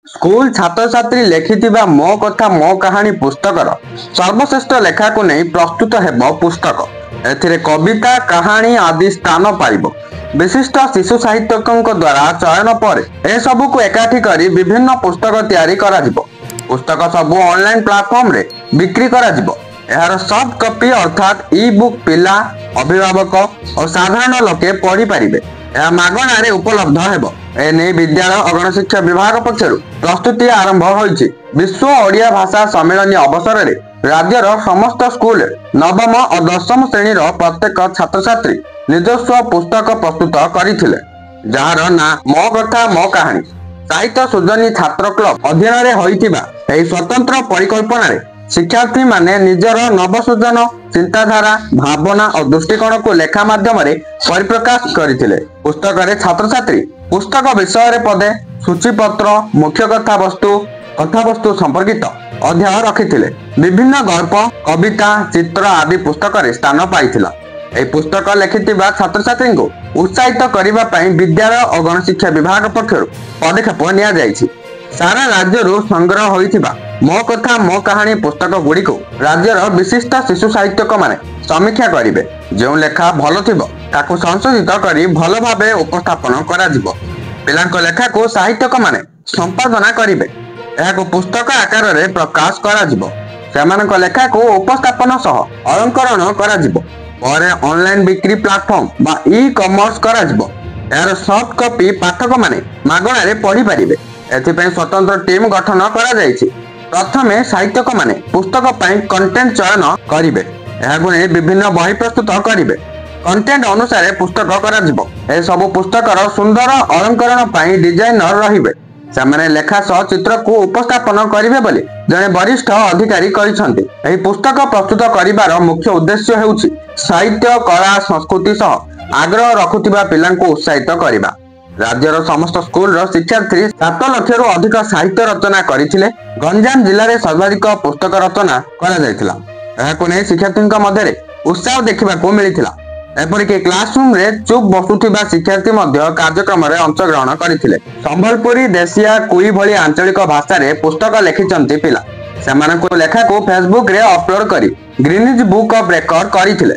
School छात्र छात्री लेखिथिबा मो कथा मो कहानी पुस्तकर सर्वश्रेष्ठ लेखा को नहीं प्रस्तुत हेबो पुस्तक। एथिरे कविता कहानी आदि स्थान पाइबो। विशिष्ट शिशु साहित्यकों द्वारा चयन पर ए सबु को एकाठी करी विभिन्न पुस्तक तैयारी करा जिवो। पुस्तक सबु ऑनलाइन प्लेटफॉर्म रे बिक्री करा जिवो। एहार सॉफ्ट कॉपी अर्थात ई बुक पिला अभिभावक और साधारण लोके पढ़ी पारिबे। यह मागणारे उपलब्ध हेबो। एने विद्यालय अगण शिक्षा विभाग पक्षरु प्रस्तुति आरंभ होइछि। विश्व ओडिया भाषा सम्मेलन अवसर रे राज्यर समस्त स्कूल नवम और दशम श्रेणी प्रत्येक छात्र छात्री निजस्व पुस्तक प्रस्तुत करथिले, जहार ना मो कथा मो कहानी। साहित्य सृजनी छात्र क्लब अधीन रे होइतिबा एही स्वतंत्र परिकल्पना रे शिक्षार्थी माने निजर नवसृजन चिंताधारा भावना और दृष्टिकोण को लेखा माध्यम परिप्रकाश करथिले। पुस्तक रे छात्र छात्री पुस्तक विषय रे पदे सूचीपत्र मुख्य कथावस्तु संपर्कित अध्याय रखिथिले। विभिन्न गल्प कविता चित्र आदि पुस्तक रे स्थान पाइथिला। ए पुस्तक लेखिथिबा छात्र छात्री को उत्साहित करिबा पई विद्यालय और गण शिक्षा विभाग पक्षरु पदक्षेप निया जायछि। सारा राज्यरू संग्रह होइथिबा मो कथा मो कहानी पुस्तक गुड़ी को राज्यर विशिष्ट शिशु साहित्यक माने समीक्षा करिवे। जो लेखा भल थिबो ताकू संशोधित करी भल भाबे उपस्थापन करा जिवो। पिलांको लेखा को साहित्यक माने संपादना करिवे। एहाको पुस्तक आकार रे प्रकाश करा जिवो। सेमानक लेखा को उपस्थापन सह अलंकरण करा जिवो। परे ऑनलाइन बिक्री प्लेटफॉर्म बा ई कॉमर्स करा जिवो। एहार सॉफ्ट कॉपी पाठक माने मागणा रे पढ़ी पारिबे। एथिपई स्वतंत्र टीम गठन करा जायछि। प्रथमे साहित्यक माने पुस्तक पई कंटेंट चयन करिवे। एहागु ने विभिन्न बही प्रस्तुत करिवे। कंटेंट अनुसार पुस्तक करा जिवो। ए सब पुस्तकर सुंदर अलंकरण पई डिजाइनर रहिबे। सेमाने लेखा सह चित्र को उपस्थापन करिवे बोली जने वरिष्ठ अधिकारी कहिसंती। एही पुस्तक प्रस्तुत करिवार मुख्य उद्देश्य हेउछि साहित्य कला संस्कृति सह आग्रह रखुथिबा पिलांको उत्साहित करिबा। राज्यर समस्त स्कूल शिक्षार्थी 7 लाख रु अधिक साहित्य रचना करथिले। गंजाम जिले में सर्वाधिक पुस्तक रचना करा जायतिला। एहाको नै शिक्षार्थी मध्य उत्साह देखा मिलता। एपरिक क्लासरूम रे चुप बसुथिबा शिक्षार्थी मध्य कार्यक्रम रे अंशग्रहण करथिले। संबलपुरी देशिया कुई भली आंचलिक भाषा रे पुस्तक लिखिचंती पिला। सेमानको लेखा को फेसबुक रे अपलोड करी गिनीज बुक ऑफ रेकॉर्ड करथिले।